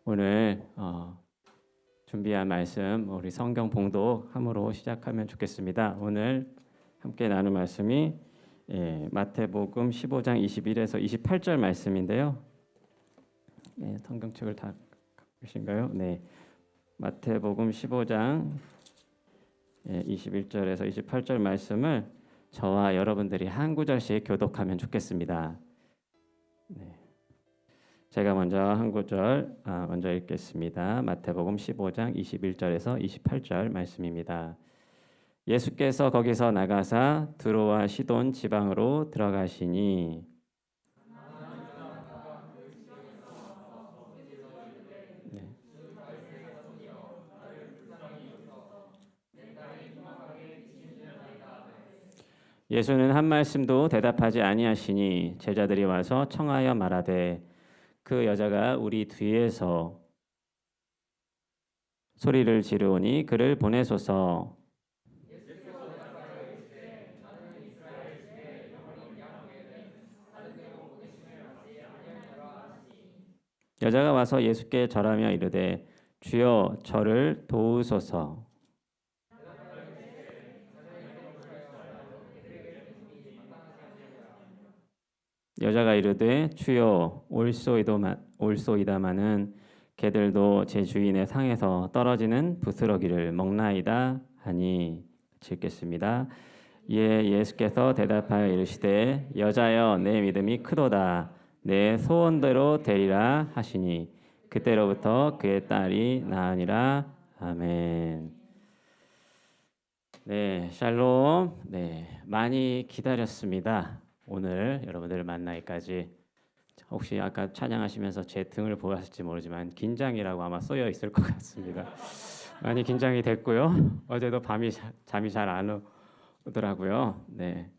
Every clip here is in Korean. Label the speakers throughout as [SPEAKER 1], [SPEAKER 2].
[SPEAKER 1] 오늘 준비한 말씀 우리 성경 봉독함으로 시작하면 좋겠습니다. 오늘 함께 나눌 말씀이 마태복음 15장 21에서 28절 말씀인데요. 성경책을 다 갖고 계신가요? 네, 마태복음 15장 21절에서 28절 말씀을 저와 여러분들이 한 구절씩 교독하면 좋겠습니다. 네. 제가 먼저 한 구절 먼저 읽겠습니다. 마태복음 15장 21절에서 28절 말씀입니다. 예수께서 거기서 나가사 두로와 시돈 지방으로 들어가시니 네. 예수는 한 말씀도 대답하지 아니하시니 제자들이 와서 청하여 말하되 그 여자가 우리 뒤에서 소리를 지르오니 그를 보내소서. 여자가 와서 예수께 절하며 이르되 주여 저를 도우소서. 여자가 이르되 주여 올소이다마는 개들도 제 주인의 상에서 떨어지는 부스러기를 먹나이다 하니. 읽겠습니다. 이에 예수께서 대답하여 이르시되 여자여 내 믿음이 크도다 내 소원대로 되리라 하시니 그때로부터 그의 딸이 나으니라. 아멘. 네, 샬롬. 네, 많이 기다렸습니다. 오늘 여러분들을 만나기까지. 혹시 아까 찬양하시면서 제 등을 보았을지 모르지만 긴장이라고 아마 쏘여 있을 것 같습니다. 많이 긴장이 됐고요. 어제도 잠이 잘 안 오더라고요. 네.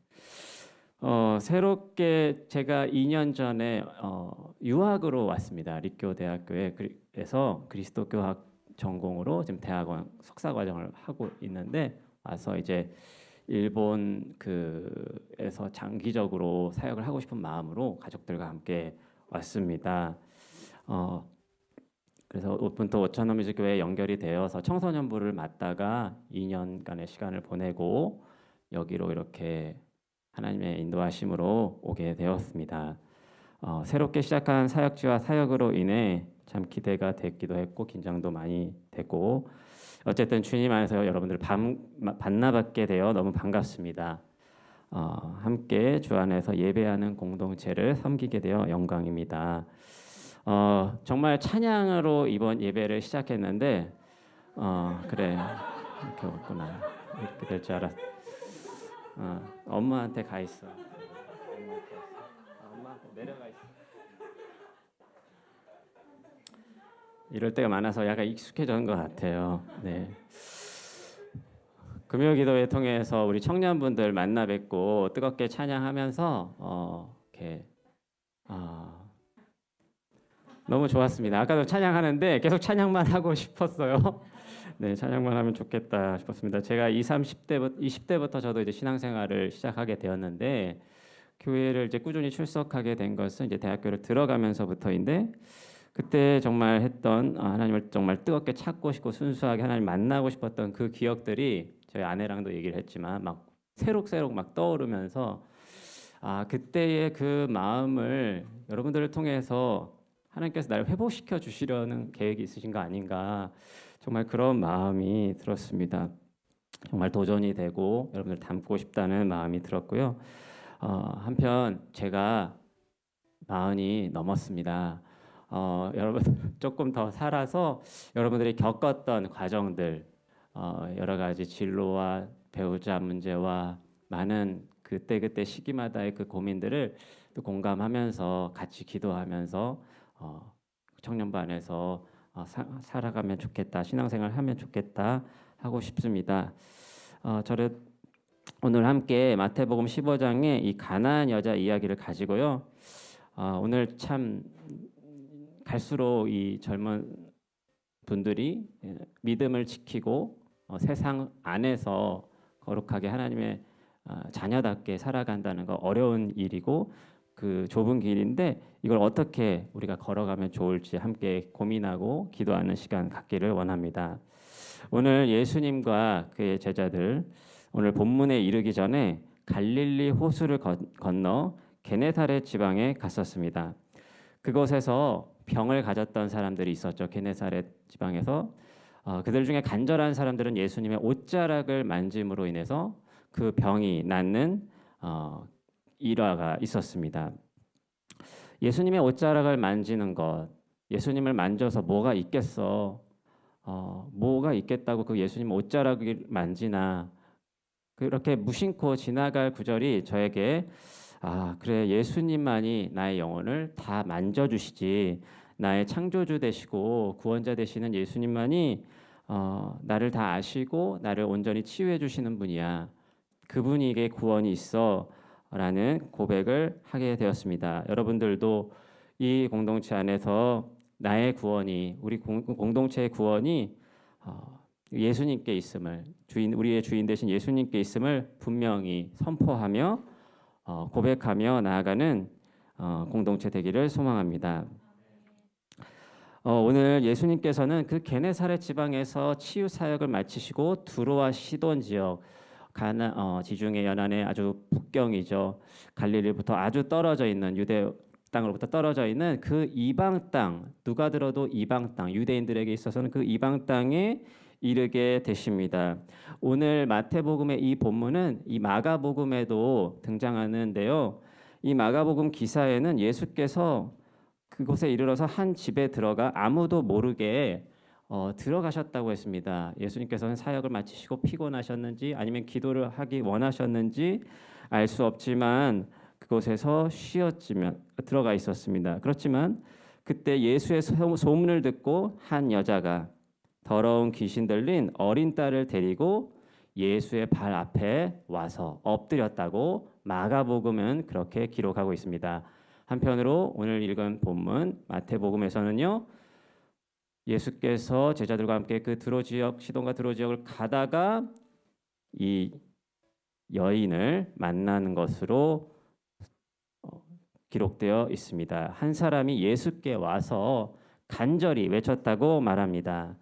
[SPEAKER 1] 새롭게 제가 2년 전에 유학으로 왔습니다.立教대학교에서 그리스도교학 전공으로 지금 대학원 석사 과정을 하고 있는데 와서 이제 일본 에서 장기적으로 사역을 하고 싶은 마음으로 가족들과 함께 왔습니다. 그래서 오픈토 오차노미즈 교회에 연결이 되어서 청소년부를 맡다가 2년간의 시간을 보내고 여기로 이렇게 하나님의 인도하심으로 오게 되었습니다. 새롭게 시작한 사역지와 사역으로 인해 참 기대가 됐기도 했고 긴장도 많이 됐고 어쨌든 주님 안에서 여러분들 만나뵙게 되어 너무 반갑습니다. 함께 주 안에서 예배하는 공동체를 섬기게 되어 영광입니다. 정말 찬양으로 이번 예배를 시작했는데 그래 이렇게 왔구나 이렇게 될 줄 알았어. 엄마한테 가 있어. 엄마한테 내려가 있어. 이럴 때가 많아서 약간 익숙해진 것 같아요. 네. 금요기도회 통해서 우리 청년분들 만나 뵙고 뜨겁게 찬양하면서 이렇게 너무 좋았습니다. 아까도 찬양하는데 계속 찬양만 하고 싶었어요. 네, 찬양만 하면 좋겠다 싶었습니다. 제가 20대부터 저도 이제 신앙생활을 시작하게 되었는데 교회를 이제 꾸준히 출석하게 된 것은 이제 대학교를 들어가면서부터인데 그때 정말 했던 하나님을 정말 뜨겁게 찾고 싶고 순수하게 하나님 만나고 싶었던 그 기억들이 저희 아내랑도 얘기를 했지만 막 새록새록 막 떠오르면서 그때의 그 마음을 여러분들을 통해서 하나님께서 나를 회복시켜 주시려는 계획이 있으신 거 아닌가 정말 그런 마음이 들었습니다. 정말 도전이 되고 여러분들 닮고 싶다는 마음이 들었고요. 한편 제가 40이 넘었습니다. 여러분 조금 더 살아서 여러분들이 겪었던 과정들 여러 가지 진로와 배우자 문제와 많은 그때 시기마다의 그 고민들을 또 공감하면서 같이 기도하면서 청년부 안에서 살아가면 좋겠다 신앙생활 하면 좋겠다 하고 싶습니다. 저를 오늘 함께 마태복음 15장의 이 가나안 여자 이야기를 가지고요. 오늘 참 갈수록 이 젊은 분들이 믿음을 지키고 세상 안에서 거룩하게 하나님의 자녀답게 살아간다는 거 어려운 일이고 그 좁은 길인데 이걸 어떻게 우리가 걸어가면 좋을지 함께 고민하고 기도하는 시간 갖기를 원합니다. 오늘 예수님과 그의 제자들 오늘 본문에 이르기 전에 갈릴리 호수를 건너 게네사렛 지방에 갔었습니다. 그곳에서 병을 가졌던 사람들이 있었죠. 게네사렛 지방에서 그들 중에 간절한 사람들은 예수님의 옷자락을 만짐으로 인해서 그 병이 낫는 일화가 있었습니다. 예수님의 옷자락을 만지는 것, 예수님을 만져서 뭐가 있겠어? 뭐가 있겠다고 그 예수님 옷자락을 만지나? 그렇게 무심코 지나갈 구절이 저에게 그래 예수님만이 나의 영혼을 다 만져주시지 나의 창조주 되시고 구원자 되시는 예수님만이 나를 다 아시고 나를 온전히 치유해 주시는 분이야. 그분에게 구원이 있어 라는 고백을 하게 되었습니다. 여러분들도 이 공동체 안에서 나의 구원이 우리 공동체의 구원이 예수님께 있음을 우리의 주인 되신 예수님께 있음을 분명히 선포하며 고백하며 나아가는 공동체 되기를 소망합니다. 오늘 예수님께서는 그 게네사렛 지방에서 치유 사역을 마치시고 두로와 시돈 지역 지중해 연안의 아주 북경이죠. 갈릴리부터 아주 떨어져 있는 유대 땅으로부터 떨어져 있는 그 이방 땅, 누가 들어도 이방 땅, 유대인들에게 있어서는 그 이방 땅에 이르게 되십니다. 오늘 마태복음의 이 본문은 이 마가복음에도 등장하는데요. 이 마가복음 기사에는 예수께서 그곳에 이르러서 한 집에 들어가 아무도 모르게 들어가셨다고 했습니다. 예수님께서는 사역을 마치시고 피곤하셨는지 아니면 기도를 하기 원하셨는지 알 수 없지만 그곳에서 쉬었지만 들어가 있었습니다. 그렇지만 그때 예수의 소문을 듣고 한 여자가 더러운 귀신 들린 어린 딸을 데리고 예수의 발 앞에 와서 엎드렸다고 마가복음은 그렇게 기록하고 있습니다. 한편으로 오늘 읽은 본문 마태복음에서는요. 예수께서 제자들과 함께 그 드로 지역 시돈과 드로 지역을 가다가 이 여인을 만나는 것으로 기록되어 있습니다. 한 사람이 예수께 와서 간절히 외쳤다고 말합니다.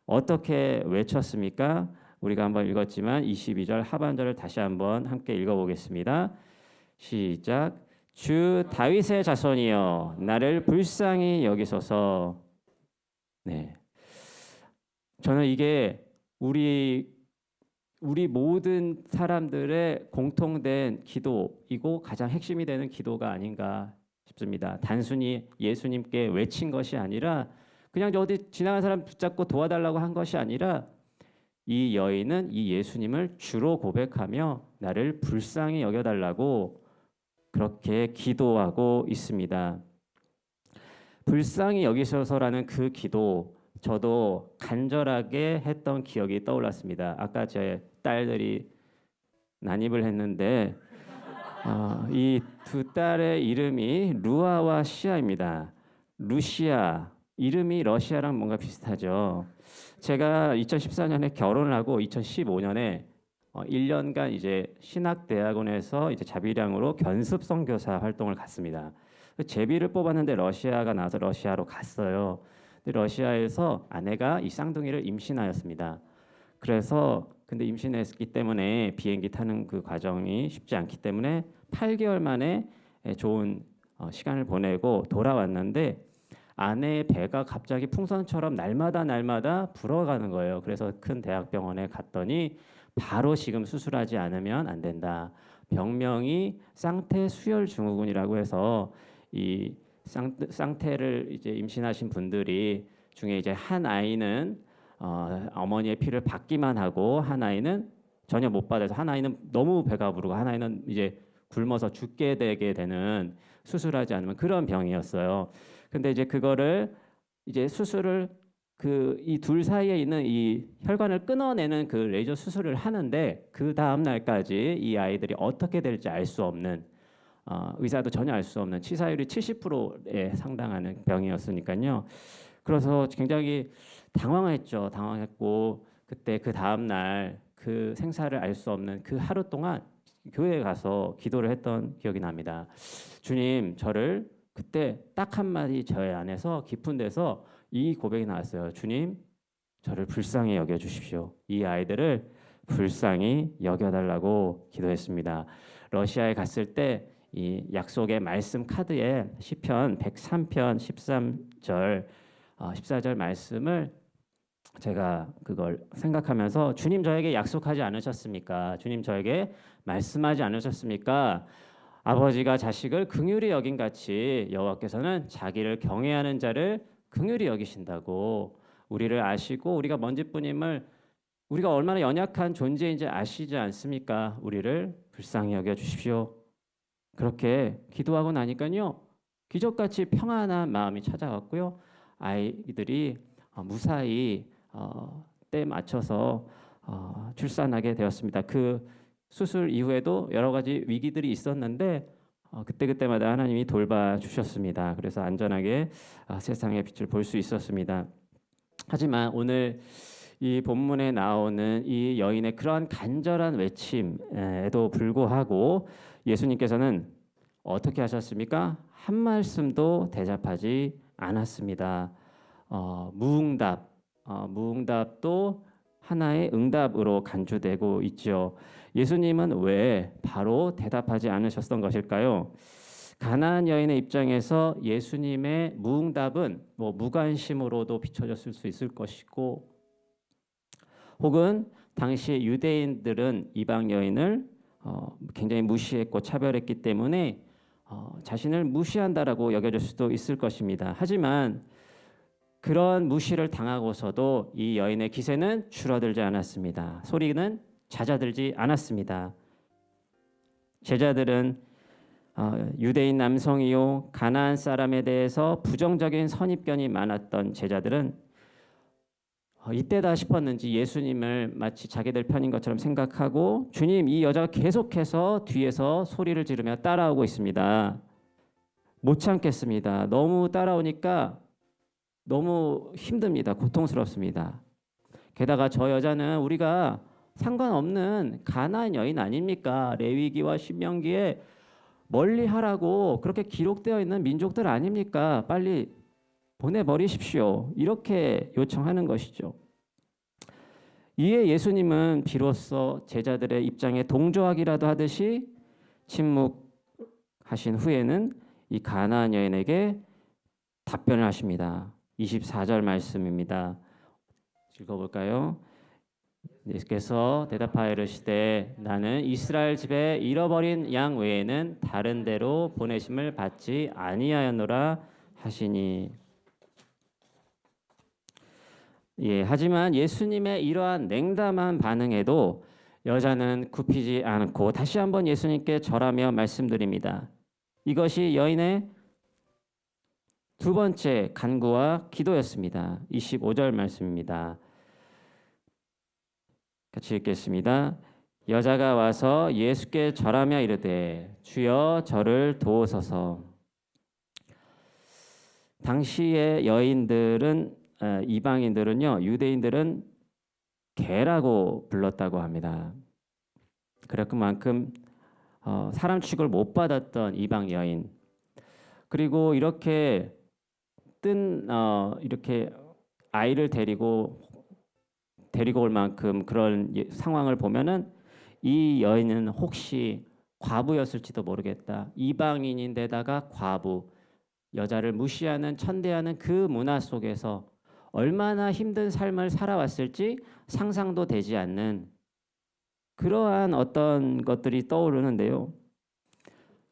[SPEAKER 1] 어떻게 외쳤습니까? 우리가 한번 읽었지만 22절 하반절을 다시 한번 함께 읽어보겠습니다. 시작. 주 다윗의 자손이여 나를 불쌍히 여기소서. 네, 저는 이게 우리 모든 사람들의 공통된 기도이고 가장 핵심이 되는 기도가 아닌가 싶습니다. 단순히 예수님께 외친 것이 아니라 그냥 어디 지나간 사람 붙잡고 도와달라고 한 것이 아니라 이 여인은 이 예수님을 주로 고백하며 나를 불쌍히 여겨달라고 그렇게 기도하고 있습니다. 불쌍히 여기셔서라는 그 기도 저도 간절하게 했던 기억이 떠올랐습니다. 아까 제 딸들이 난입을 했는데 이 두 딸의 이름이 루아와 시아입니다. 루시아 이름이 러시아랑 뭔가 비슷하죠. 제가 2014년에 결혼을 하고 2015년에 1년간 이제 신학대학원에서 이제 자비량으로 견습 선교사 활동을 갔습니다. 제비를 뽑았는데 러시아가 나와서 러시아로 갔어요. 근데 러시아에서 아내가 이 쌍둥이를 임신하였습니다. 그래서 근데 임신했기 때문에 비행기 타는 그 과정이 쉽지 않기 때문에 8개월 만에 좋은 시간을 보내고 돌아왔는데 아내의 배가 갑자기 풍선처럼 날마다 불어가는 거예요. 그래서 큰 대학병원에 갔더니 바로 지금 수술하지 않으면 안 된다. 병명이 쌍태 수혈 증후군이라고 해서 이 쌍태를 이제 임신하신 분들이 중에 이제 한 아이는 어머니의 피를 받기만 하고 한 아이는 전혀 못 받아서 한 아이는 너무 배가 부르고 한 아이는 이제 굶어서 죽게 되게 되는 수술하지 않으면 그런 병이었어요. 근데 이제 그거를 이제 수술을 그 이 둘 사이에 있는 이 혈관을 끊어내는 그 레이저 수술을 하는데 그 다음 날까지 이 아이들이 어떻게 될지 알 수 없는 의사도 전혀 알 수 없는 치사율이 70%에 상당하는 병이었으니까요. 그래서 굉장히 당황했죠. 당황했고 그때 그 다음 날 그 생사를 알 수 없는 그 하루 동안 교회에 가서 기도를 했던 기억이 납니다. 주님, 저를 그때 딱 한마디 저의 안에서 깊은 데서 이 고백이 나왔어요. 주님, 저를 불쌍히 여겨주십시오. 이 아이들을 불쌍히 여겨달라고 기도했습니다. 러시아에 갔을 때 이 약속의 말씀 카드에 시편 103편 13절 14절 말씀을 제가 그걸 생각하면서 주님 저에게 약속하지 않으셨습니까? 주님 저에게 말씀하지 않으셨습니까? 아버지가 자식을 긍휼히 여긴 같이 여호와께서는 자기를 경외하는 자를 긍휼히 여기신다고 우리를 아시고 우리가 먼지뿐임을 우리가 얼마나 연약한 존재인지 아시지 않습니까? 우리를 불쌍히 여겨 주십시오. 그렇게 기도하고 나니까요. 기적같이 평안한 마음이 찾아왔고요. 아이들이 무사히 때 맞춰서 출산하게 되었습니다. 그 수술 이후에도 여러 가지 위기들이 있었는데 그때그때마다 하나님이 돌봐주셨습니다. 그래서 안전하게 세상의 빛을 볼 수 있었습니다. 하지만 오늘 이 본문에 나오는 이 여인의 그러한 간절한 외침에도 불구하고 예수님께서는 어떻게 하셨습니까? 한 말씀도 대답하지 않았습니다. 무응답도 하나의 응답으로 간주되고 있죠. 예수님은 왜 바로 대답하지 않으셨던 것일까요? 가나안 여인의 입장에서 예수님의 무응답은 무관심으로도 비춰졌을 수 있을 것이고, 혹은 당시 유대인들은 이방 여인을 굉장히 무시했고 차별했기 때문에 자신을 무시한다라고 여겨질 수도 있을 것입니다. 하지만 그런 무시를 당하고서도 이 여인의 기세는 줄어들지 않았습니다. 소리는 잦아들지 않았습니다. 제자들은 유대인 남성이요 가나안 사람에 대해서 부정적인 선입견이 많았던 제자들은 이때다 싶었는지 예수님을 마치 자기들 편인 것처럼 생각하고 주님, 이 여자가 계속해서 뒤에서 소리를 지르며 따라오고 있습니다. 못 참겠습니다. 너무 따라오니까 너무 힘듭니다. 고통스럽습니다. 게다가 저 여자는 우리가 상관없는 가나안 여인 아닙니까? 레위기와 신명기에 멀리하라고 그렇게 기록되어 있는 민족들 아닙니까? 빨리 보내버리십시오. 이렇게 요청하는 것이죠. 이에 예수님은 비로소 제자들의 입장에 동조하기라도 하듯이 침묵하신 후에는 이 가나안 여인에게 답변을 하십니다. 24절 말씀입니다. 읽어볼까요? 예수께서 대답하여 이르시되 나는 이스라엘 집에 잃어버린 양 외에는 다른 데로 보내심을 받지 아니하였노라 하시니. 하지만 예수님의 이러한 냉담한 반응에도 여자는 굽히지 않고 다시 한번 예수님께 절하며 말씀드립니다. 이것이 여인의 두 번째 간구와 기도였습니다. 25절 말씀입니다. 같이 읽겠습니다. 여자가 와서 예수께 절하며 이르되 주여 저를 도우소서. 당시의 여인들은 이방인들은요, 유대인들은 개라고 불렀다고 합니다. 그만큼 사람 취급을 못 받았던 이방 여인, 그리고 이렇게 이렇게 아이를 데리고 올 만큼 그런 상황을 보면은 이 여인은 혹시 과부였을지도 모르겠다. 이방인인데다가 과부, 여자를 무시하는 천대하는 그 문화 속에서 얼마나 힘든 삶을 살아왔을지 상상도 되지 않는 그러한 어떤 것들이 떠오르는데요.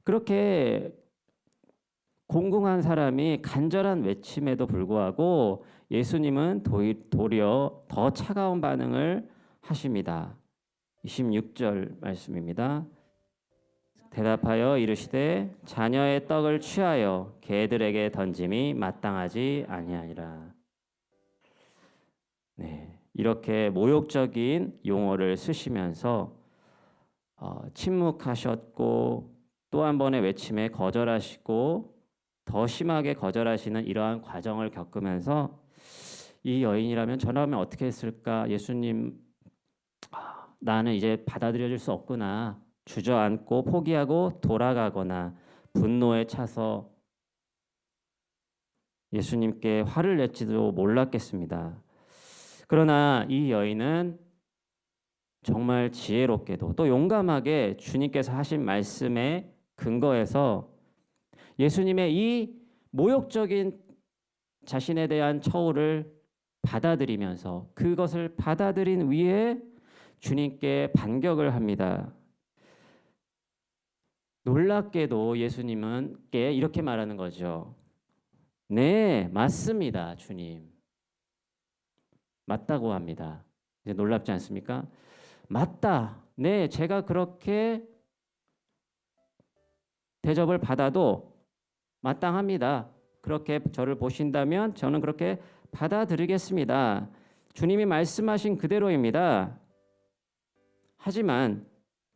[SPEAKER 1] 그렇게 공공한 사람이 간절한 외침에도 불구하고 예수님은 도리어 더 차가운 반응을 하십니다. 26절 말씀입니다. 대답하여 이르시되 자녀의 떡을 취하여 개들에게 던짐이 마땅하지 아니하니라. 이렇게 모욕적인 용어를 쓰시면서 침묵하셨고 또 한 번의 외침에 거절하시고 더 심하게 거절하시는 이러한 과정을 겪으면서 이 여인이라면 저라면 어떻게 했을까? 예수님, 나는 이제 받아들여질 수 없구나. 주저앉고 포기하고 돌아가거나 분노에 차서 예수님께 화를 낼지도 몰랐겠습니다. 그러나 이 여인은 정말 지혜롭게도 또 용감하게 주님께서 하신 말씀에 근거해서 예수님의 이 모욕적인 자신에 대한 처우를 받아들이면서 그것을 받아들인 위에 주님께 반격을 합니다. 놀랍게도 예수님은께 이렇게 말하는 거죠. 네, 맞습니다, 주님. 맞다고 합니다. 이제 놀랍지 않습니까? 맞다. 네, 제가 그렇게 대접을 받아도 마땅합니다. 그렇게 저를 보신다면 저는 그렇게 받아들이겠습니다. 주님이 말씀하신 그대로입니다. 하지만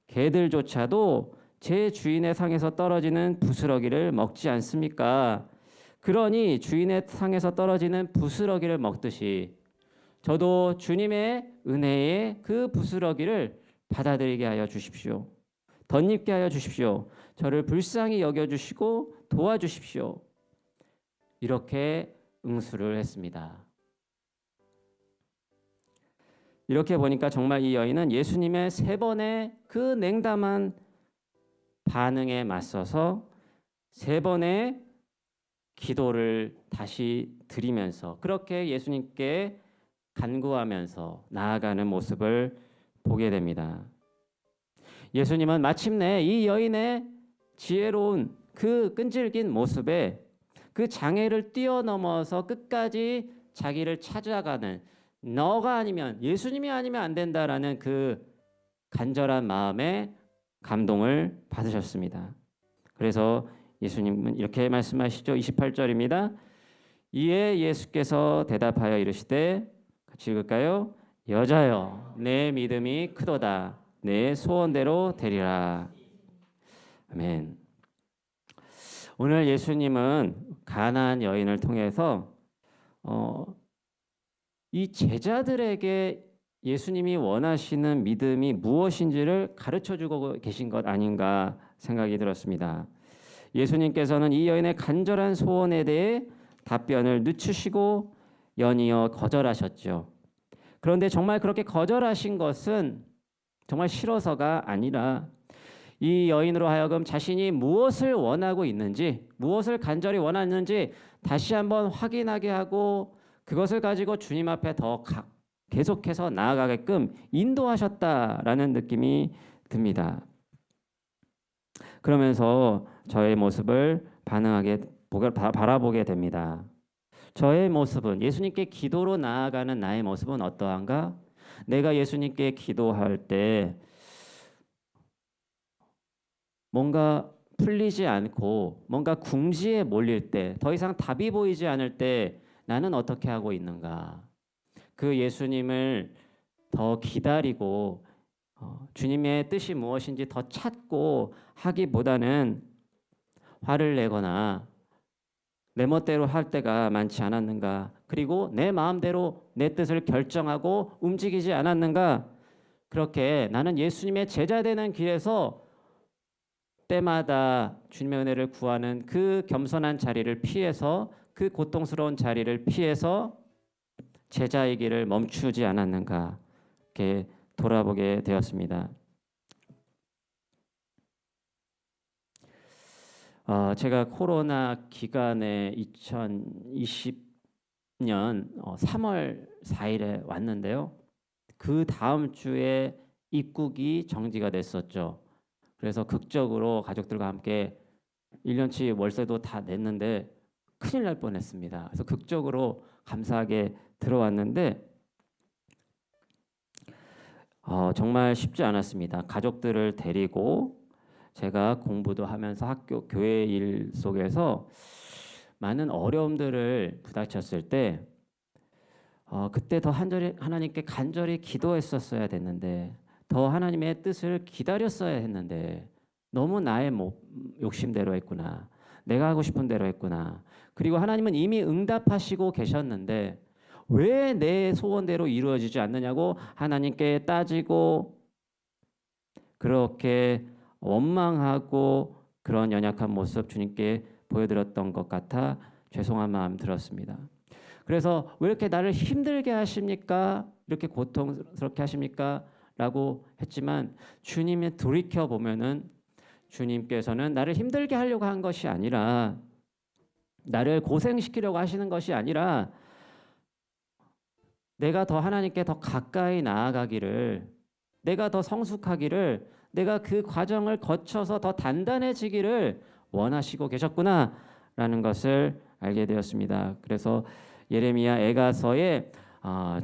[SPEAKER 1] 개들조차도 제 주인의 상에서 떨어지는 부스러기를 먹지 않습니까? 그러니 주인의 상에서 떨어지는 부스러기를 먹듯이 저도 주님의 은혜의 그 부스러기를 받아들이게 하여 주십시오. 덧입게 하여 주십시오. 저를 불쌍히 여겨주시고 도와주십시오. 이렇게 응수를 했습니다. 이렇게 보니까 정말 이 여인은 예수님의 3번의 그 냉담한 반응에 맞서서 3번의 기도를 다시 드리면서 그렇게 예수님께 간구하면서 나아가는 모습을 보게 됩니다. 예수님은 마침내 이 여인의 지혜로운 그 끈질긴 모습에 그 장애를 뛰어넘어서 끝까지 자기를 찾아가는 너가 아니면 예수님이 아니면 안 된다라는 그 간절한 마음에 감동을 받으셨습니다. 그래서 예수님은 이렇게 말씀하시죠. 28절입니다. 이에 예수께서 대답하여 이르시되 같이 읽을까요? 여자여 내 믿음이 크도다. 내 소원대로 되리라. 아멘. 오늘 예수님은 가나안 여인을 통해서 이 제자들에게 예수님이 원하시는 믿음이 무엇인지를 가르쳐주고 계신 것 아닌가 생각이 들었습니다. 예수님께서는 이 여인의 간절한 소원에 대해 답변을 늦추시고 연이어 거절하셨죠. 그런데 정말 그렇게 거절하신 것은 정말 싫어서가 아니라 이 여인으로 하여금 자신이 무엇을 원하고 있는지, 무엇을 간절히 원하는지 다시 한번 확인하게 하고 그것을 가지고 주님 앞에 더 계속해서 나아가게끔 인도하셨다라는 느낌이 듭니다. 그러면서 저의 모습을 바라보게 됩니다. 저의 모습은 예수님께 기도로 나아가는 나의 모습은 어떠한가? 내가 예수님께 기도할 때 뭔가 풀리지 않고 뭔가 궁지에 몰릴 때 더 이상 답이 보이지 않을 때 나는 어떻게 하고 있는가? 그 예수님을 더 기다리고 주님의 뜻이 무엇인지 더 찾고 하기보다는 화를 내거나 내 멋대로 할 때가 많지 않았는가? 그리고 내 마음대로 내 뜻을 결정하고 움직이지 않았는가? 그렇게 나는 예수님의 제자 되는 길에서 때마다 주님의 은혜를 구하는 그 겸손한 자리를 피해서 그 고통스러운 자리를 피해서 제자의 길을 멈추지 않았는가? 이렇게 돌아보게 되었습니다. 제가 코로나 기간에 2020년 3월 4일에 왔는데요. 그 다음 주에 입국이 정지가 됐었죠. 그래서 극적으로 가족들과 함께 1년치 월세도 다 냈는데 큰일 날 뻔했습니다. 그래서 극적으로 감사하게 들어왔는데 정말 쉽지 않았습니다. 가족들을 데리고 제가 공부도 하면서 학교 교회 일 속에서 많은 어려움들을 부닥쳤을 때 그때 더 하나님께 간절히 기도했었어야 됐는데 더 하나님의 뜻을 기다렸어야 했는데 너무 나의 욕심대로 했구나. 내가 하고 싶은 대로 했구나. 그리고 하나님은 이미 응답하시고 계셨는데 왜 내 소원대로 이루어지지 않느냐고 하나님께 따지고 그렇게 원망하고 그런 연약한 모습 주님께 보여드렸던 것 같아 죄송한 마음 들었습니다. 그래서 왜 이렇게 나를 힘들게 하십니까? 이렇게 고통스럽게 하십니까? 라고 했지만 주님이 돌이켜 보면은 주님께서는 나를 힘들게 하려고 한 것이 아니라, 나를 고생시키려고 하시는 것이 아니라, 내가 더 하나님께 더 가까이 나아가기를, 내가 더 성숙하기를, 내가 그 과정을 거쳐서 더 단단해지기를 원하시고 계셨구나라는 것을 알게 되었습니다. 그래서 예레미야 애가서에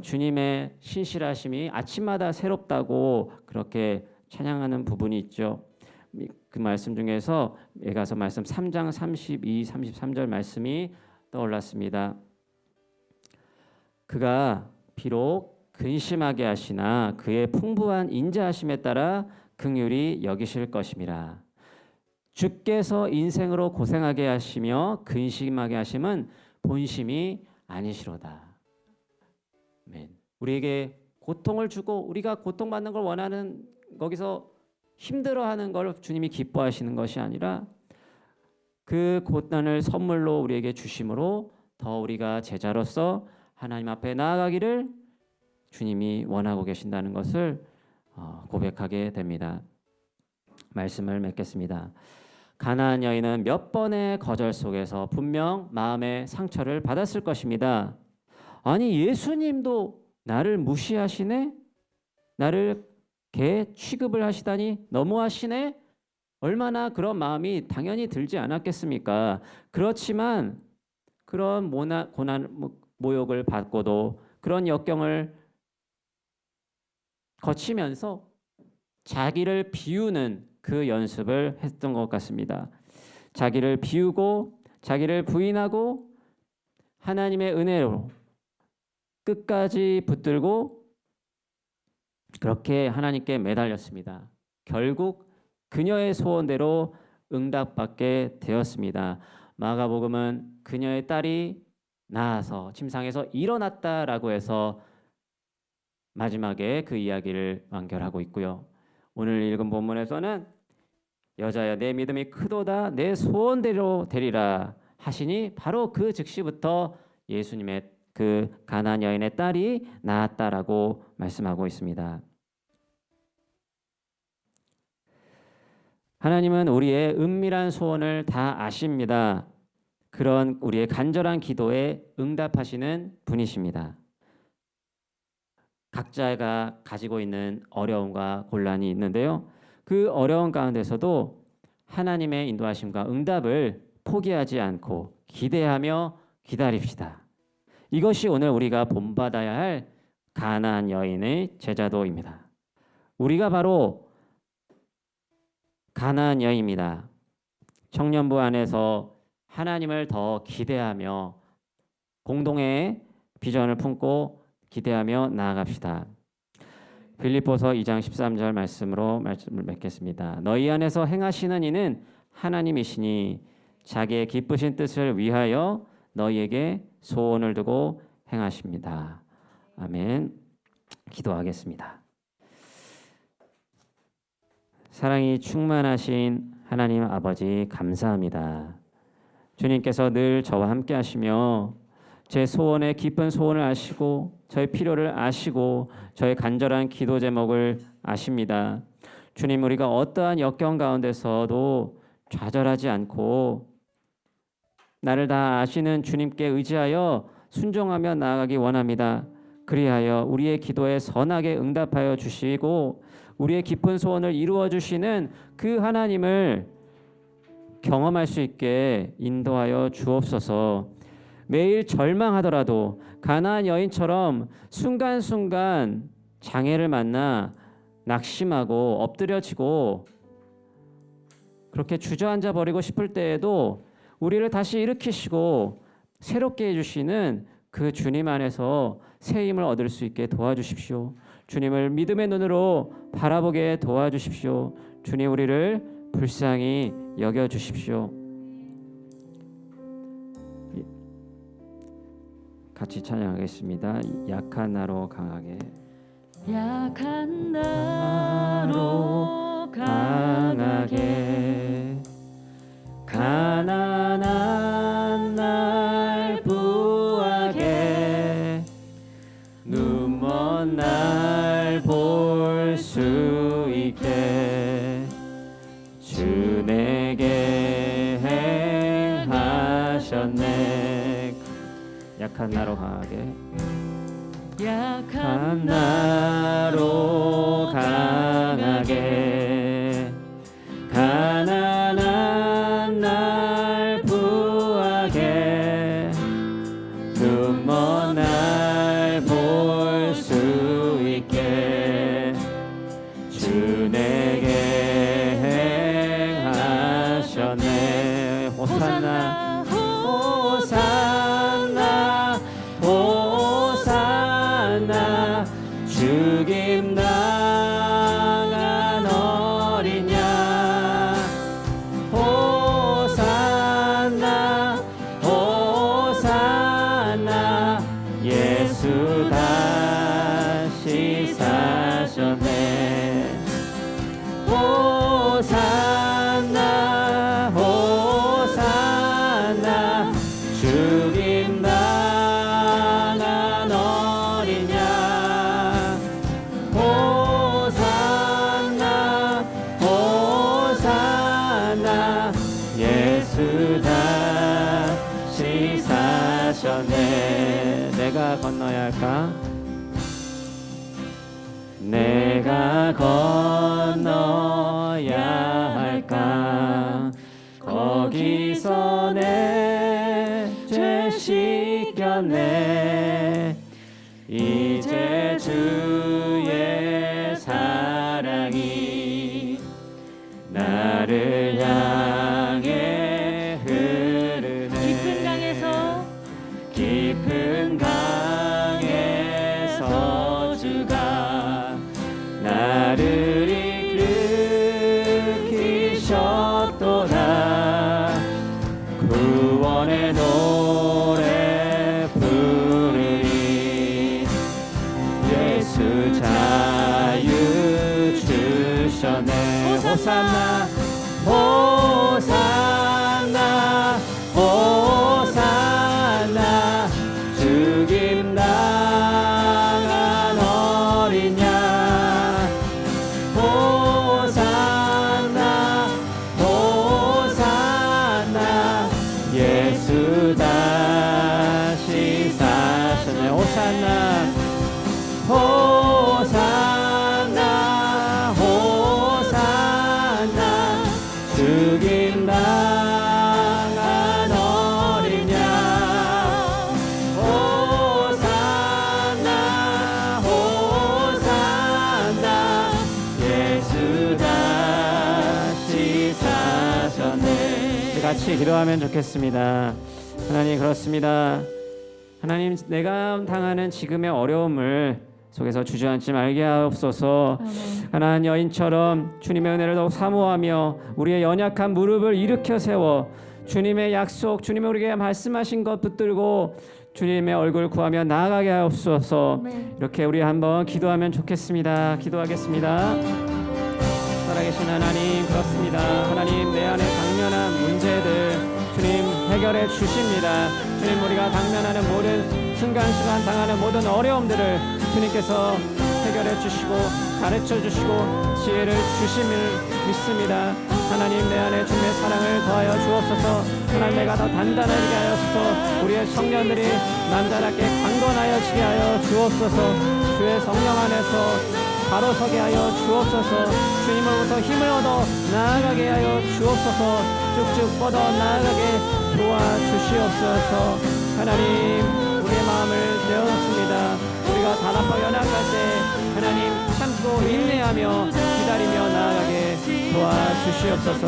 [SPEAKER 1] 주님의 신실하심이 아침마다 새롭다고 그렇게 찬양하는 부분이 있죠. 그 말씀 중에서 애가서 말씀 3장 32, 33절 말씀이 떠올랐습니다. 그가 비록 근심하게 하시나 그의 풍부한 인자하심에 따라 긍휼히 여기실 것임이라. 주께서 인생으로 고생하게 하시며 근심하게 하심은 본심이 아니시로다. 아멘. 우리에게 고통을 주고 우리가 고통받는 걸 원하는, 거기서 힘들어하는 걸 주님이 기뻐하시는 것이 아니라 그 고난을 선물로 우리에게 주심으로 더 우리가 제자로서 하나님 앞에 나아가기를 주님이 원하고 계신다는 것을 고백하게 됩니다. 말씀을 맺겠습니다. 가나안 여인은 몇 번의 거절 속에서 분명 마음의 상처를 받았을 것입니다. 아니, 예수님도 나를 무시하시네? 나를 개 취급을 하시다니 너무하시네? 얼마나 그런 마음이 당연히 들지 않았겠습니까? 그렇지만 그런 고난, 모욕을 받고도 그런 역경을 거치면서 자기를 비우는 그 연습을 했던 것 같습니다. 자기를 비우고 자기를 부인하고 하나님의 은혜로 끝까지 붙들고 그렇게 하나님께 매달렸습니다. 결국 그녀의 소원대로 응답받게 되었습니다. 마가복음은 그녀의 딸이 나아서 침상에서 일어났다라고 해서 마지막에 그 이야기를 완결하고 있고요. 오늘 읽은 본문에서는 여자야 내 믿음이 크도다 내 소원대로 되리라 하시니 바로 그 즉시부터 예수님의 그 가나안 여인의 딸이 나았다라고 말씀하고 있습니다. 하나님은 우리의 은밀한 소원을 다 아십니다. 그런 우리의 간절한 기도에 응답하시는 분이십니다. 각자가 가지고 있는 어려움과 곤란이 있는데요. 그 어려운 가운데서도 하나님의 인도하심과 응답을 포기하지 않고 기대하며 기다립시다. 이것이 오늘 우리가 본받아야 할 가나안 여인의 제자도입니다. 우리가 바로 가나안 여인입니다. 청년부 안에서 하나님을 더 기대하며 공동의 비전을 품고 기대하며 나아갑시다. 빌립보서 2장 13절 말씀으로 말씀을 맺겠습니다. 너희 안에서 행하시는 이는 하나님이시니 자기의 기쁘신 뜻을 위하여 너희에게 소원을 두고 행하십니다. 아멘. 기도하겠습니다. 사랑이 충만하신 하나님 아버지 감사합니다. 주님께서 늘 저와 함께 하시며 제 소원의 깊은 소원을 아시고 저의 필요를 아시고 저의 간절한 기도 제목을 아십니다. 주님, 우리가 어떠한 역경 가운데서도 좌절하지 않고 나를 다 아시는 주님께 의지하여 순종하며 나아가기 원합니다. 그리하여 우리의 기도에 선하게 응답하여 주시고 우리의 깊은 소원을 이루어 주시는 그 하나님을 경험할 수 있게 인도하여 주옵소서. 매일 절망하더라도 가나안 여인처럼 순간순간 장애를 만나 낙심하고 엎드려지고 그렇게 주저앉아 버리고 싶을 때에도 우리를 다시 일으키시고 새롭게 해주시는 그 주님 안에서 새 힘을 얻을 수 있게 도와주십시오. 주님을 믿음의 눈으로 바라보게 도와주십시오. 주님, 우리를 불쌍히 여겨주십시오. 같이 찬양하겠습니다. 약한 나로 강하게,
[SPEAKER 2] 약한 나로
[SPEAKER 1] 강하게 가난한 날 부하게 눈먼 날 볼 수 있게 주 내게 행하셨네. 약한 나로 강하게 약한 나로 강하게 가난한 날 부하게 눈먼 날 볼 수 있게 주 내게 행하셨네. 호산나 호산나 호산나 죽임 당한 어린 양 호산나 호산나 예수 다시 사셨네. 호산나 호산나 죽임 당한 어린 양 호산나 호산나 예수 다시 사셨네. 내가 건너야 할까? 내가 건너야 할까? 거기서 내 죄 씻겼네. 이제 주의 사랑이 나를 향해 흐르네.
[SPEAKER 2] 깊은 강에서
[SPEAKER 1] 깊은 강에서 주가 나를 이끌키셨도다. 구원의 노래 부르리. 예수 자유 주셨네. 호산나 호산나 호산나 죽임 당한 어린 양 호산나 호산나 예수 다시 사셨네. 호산나 호산나 호산나 죽임 당한 어린 양 호산나 호산나 예수 다시 사셨네. 우리 같이 기도하면 좋겠습니다. 하나님, 그렇습니다. 하나님, 내가 당하는 지금의 어려움을 속에서 주저앉지 말게 하옵소서. 가난한 여인처럼 주님의 은혜를 더욱 사모하며 우리의 연약한 무릎을 일으켜 세워 주님의 약속, 주님이 우리에게 말씀하신 것 붙들고 주님의 얼굴 구하며 나아가게 하옵소서. 이렇게 우리 한번 기도하면 좋겠습니다. 기도하겠습니다. 살아계신 하나님, 그렇습니다. 하나님, 내 안에 당면한 문제들 주님 해결해 주십니다. 주님, 우리가 당면하는 모든 순간순간 당하는 모든 어려움들을 주님께서 해결해 주시고 가르쳐 주시고 지혜를 주심을 믿습니다. 하나님, 내 안에 주님의 사랑을 더하여 주옵소서. 하나님, 내가 더 단단하게 하여서 우리의 청년들이 남자답게 강건하여지게 하여 주옵소서. 주의 성령 안에서 바로 서게 하여 주옵소서. 주님으로부터 힘을 얻어 나아가게 하여 주옵소서. 쭉쭉 뻗어 나아가게 도와주시옵소서. 하나님, 우리의 마음을 내어놓습니다. 우리가 단합하여 연약할 때 하나님 참고 인내하며 기다리며 나아가게 도와주시옵소서.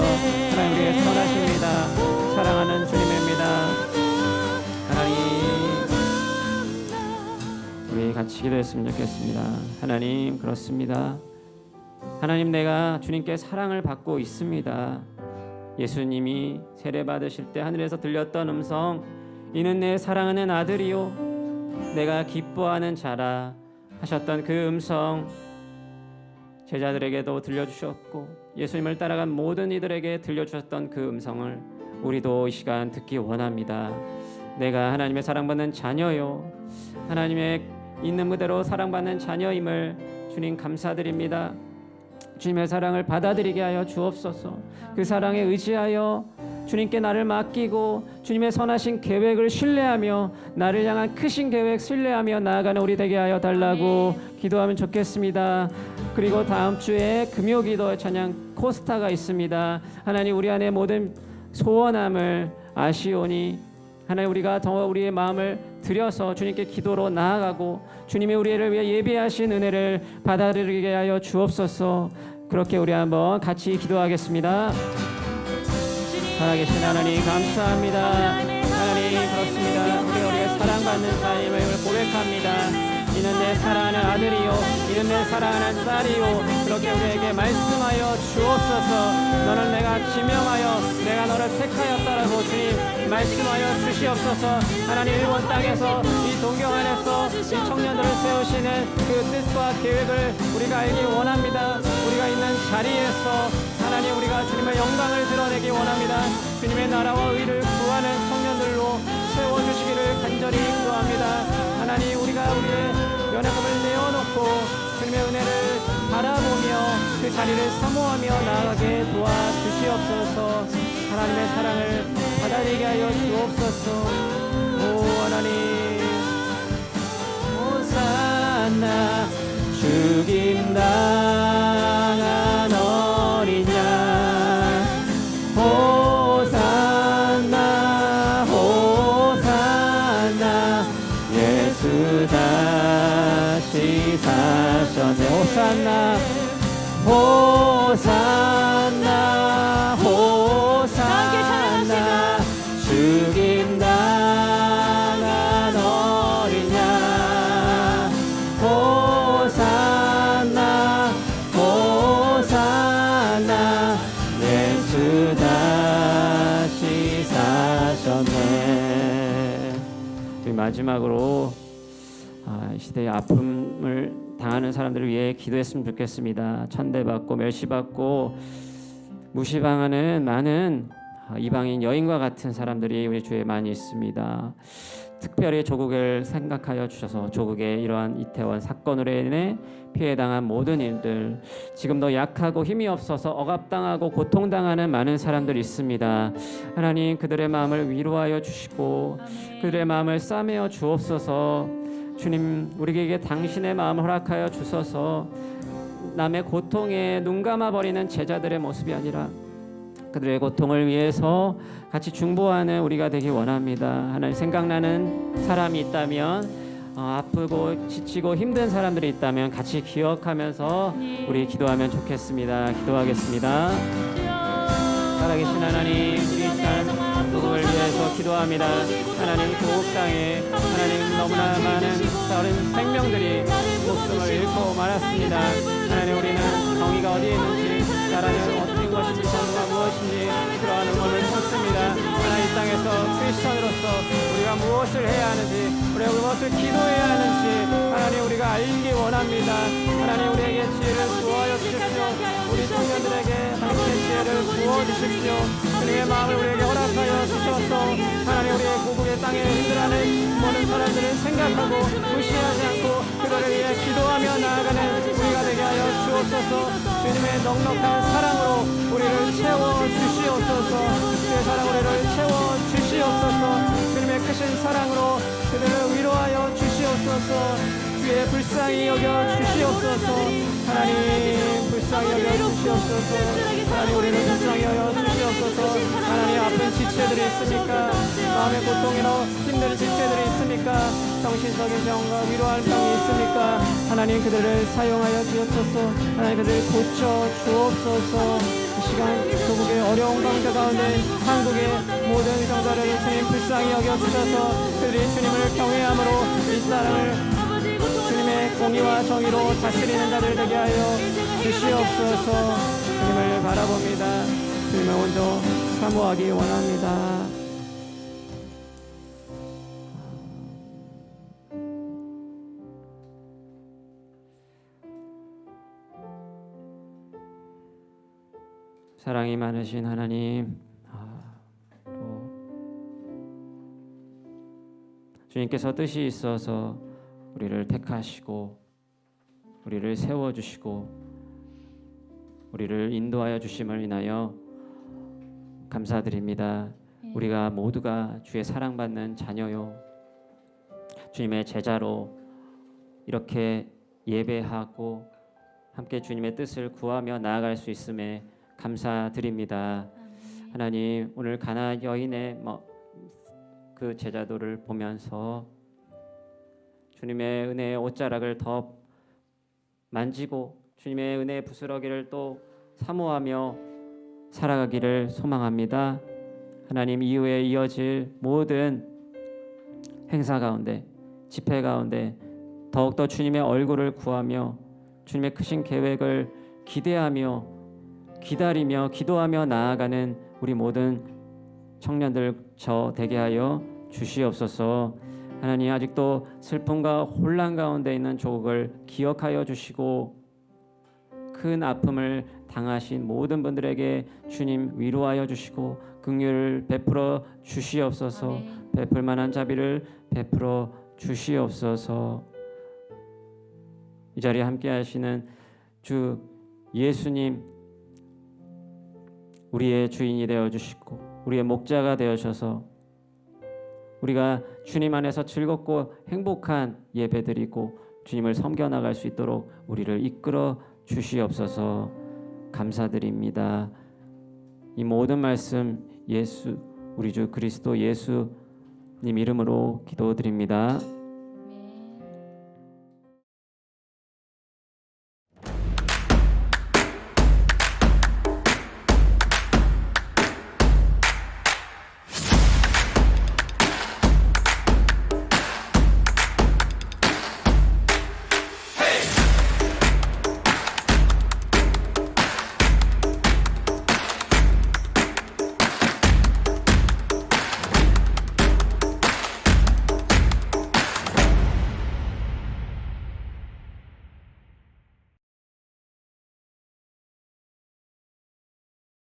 [SPEAKER 1] 하나님, 우리의 선하십니다. 사랑하는 주님입니다. 하나님, 우리 같이 기도했으면 좋겠습니다. 하나님, 그렇습니다. 하나님, 내가 주님께 사랑을 받고 있습니다. 예수님이 세례 받으실 때 하늘에서 들렸던 음성, 이는 내 사랑하는 아들이요 내가 기뻐하는 자라 하셨던 그 음성, 제자들에게도 들려주셨고 예수님을 따라간 모든 이들에게 들려주셨던 그 음성을 우리도 이 시간 듣기 원합니다. 내가 하나님의 사랑받는 자녀요, 하나님의 있는 그대로 사랑받는 자녀임을 주님 감사드립니다. 주님의 사랑을 받아들이게 하여 주옵소서. 그 사랑에 의지하여 주님께 나를 맡기고 주님의 선하신 계획을 신뢰하며 나를 향한 크신 계획 신뢰하며 나아가는 우리 되게 하여 달라고 기도하면 좋겠습니다. 그리고 다음 주에 금요기도 찬양 코스타가 있습니다. 하나님, 우리 안에 모든 소원함을 아시오니 하나님, 우리가 더 우리의 마음을 들여서 주님께 기도로 나아가고 주님이 우리를 위해 예비하신 은혜를 받아들이게 하여 주옵소서. 그렇게 우리 한번 같이 기도하겠습니다. 살아계신 하나님 감사합니다. 하나님, 그렇습니다. 우리의 사랑받는 자임을 고백합니다. 이는 내 사랑하는 아들이요, 이는 내 사랑하는 딸이요, 그렇게 우리에게 말씀하여 주옵소서. 너는 내가 지명하여 내가 너를 택하였다라고 주님 말씀하여 주시옵소서. 하나님, 일본 땅에서 이 동경 안에서 이 청년들을 세우시는 그 뜻과 계획을 우리가 알기 원합니다. 우리가 있는 자리에서 하나님, 우리가 주님의 영광을 드러내기 원합니다. 주님의 나라와 의를 구하는 청년들로 세워주시기를 간절히 기도합니다. 하나님, 우리가 우리의 연약함을 내어놓고 주님의 은혜를 바라보며 그 자리를 사모하며 나아가게 도와주시옵소서. 하나님의 사랑을 받아들이게 하여 주옵소서. 오 하나님, 호산나 죽임 당한 어린 양, 호산나 호산나 예수 다시 사셨네. 호산나 호산나 호산나 죽임 당한 어린 양, 호산나 호산나 예수 다시 사셨네. 마지막으로 이 시대의 아픔을 당하는 사람들을 위해 기도했으면 좋겠습니다. 천대받고 멸시받고 무시당하는 많은 이방인 여인과 같은 사람들이 우리 주위에 많이 있습니다. 특별히 조국을 생각하여 주셔서 조국의 이러한 이태원 사건으로 인해 피해당한 모든 일들, 지금도 약하고 힘이 없어서 억압당하고 고통당하는 많은 사람들이 있습니다. 하나님, 그들의 마음을 위로하여 주시고 그들의 마음을 싸매어 주옵소서. 주님, 우리에게 당신의 마음을 허락하여 주셔서 남의 고통에 눈 감아버리는 제자들의 모습이 아니라 그들의 고통을 위해서 같이 중보하는 우리가 되기 원합니다. 하나님, 생각나는 사람이 있다면 아프고 지치고 힘든 사람들이 있다면 같이 기억하면서 우리 기도하면 좋겠습니다. 기도하겠습니다. 살아계신 하나님, 우리 시간 조국을 위해서 기도합니다. 하나님, 조국 땅에 하나님 너무나 많은 다른 생명들이 목숨을 잃고 말았습니다. 하나님, 우리는 정의가 어디에 있는지, 나라는 어떤 것인지, 정부가 무엇인지 그러한 의문을 묻습니다. 하나님, 이 땅에서 크리스천으로서 우리가 무엇을 해야 하는지, 우리가 무엇을 기도해야 하는지 하나님, 우리가 알기 원합니다. 하나님, 우리에게 지혜를 부어여 주십시오. 우리 청년들에게 하나님의 지혜를 부어주십시오. 주님의 마음을 우리에게 허락하여 주셔서 하나님, 우리의 고국의 땅에 힘들어하는 모든 사람들을 생각하고 무시하지 않고 그들을 위해 기도하며 나아가는 우리가 되게 하여 주옵소서. 주님의 넉넉한 사랑으로 우리를 채워주시옵소서. 주의 사랑 우리를 채워주시옵소서. 주님의 크신 사랑으로 그들을 위로하여 주시옵소서. 주의 불쌍히 여겨 주시옵소서. 하나님, 불쌍히 여겨 주시옵소서. 하나님, 우리를 불쌍히 여겨 주시옵소서. 하나님, 아픈 지체들이 있습니까? 마음의 고통이로 힘든 지체들이 있습니까? 정신적인 병과 위로할 병이 있습니까? 하나님, 그들을 사용하여 주옵소서. 하나님, 그들을 고쳐 주옵소서. 이 시간 조국의 어려운 강자 가운데 한국의 모든 병자를 주님 불쌍히 여겨 주셔서 그들이 주님을 경외함으로 이 사람을 주님의 공의와 정의로 다스리는 자들 되게 하여 주시옵소서. 주님을 바라봅니다. 주님을 먼저 사모하기 원합니다. 사랑이 많으신 하나님, 또 주님께서 뜻이 있어서 우리를 택하시고 우리를 세워주시고 우리를 인도하여 주심을 인하여 감사드립니다. 우리가 모두가 주의 사랑받는 자녀요, 주님의 제자로 이렇게 예배하고 함께 주님의 뜻을 구하며 나아갈 수 있음에 감사드립니다. 하나님, 오늘 가나 여인의 그 제자도를 보면서 주님의 은혜의 옷자락을 더 만지고 주님의 은혜의 부스러기를 또 사모하며 살아가기를 소망합니다. 하나님, 이후에 이어질 모든 행사 가운데, 집회 가운데 더욱더 주님의 얼굴을 구하며 주님의 크신 계획을 기대하며 기다리며 기도하며 나아가는 우리 모든 청년들 저 되게 하여 주시옵소서. 하나님, 아직도 슬픔과 혼란 가운데 있는 조국을 기억하여 주시고 큰 아픔을 당하신 모든 분들에게 주님 위로하여 주시고 긍휼을 베풀어 주시옵소서.
[SPEAKER 2] 아멘.
[SPEAKER 1] 베풀 만한 자비를 베풀어 주시옵소서. 이 자리에 함께 하시는 주 예수님, 우리의 주인이 되어 주시고 우리의 목자가 되어 주셔서 우리가 주님 안에서 즐겁고 행복한 예배드리고 주님을 섬겨 나갈 수 있도록 우리를 이끌어 주시옵소서. 감사드립니다. 이 모든 말씀 예수, 우리 주 그리스도 예수님 이름으로 기도드립니다.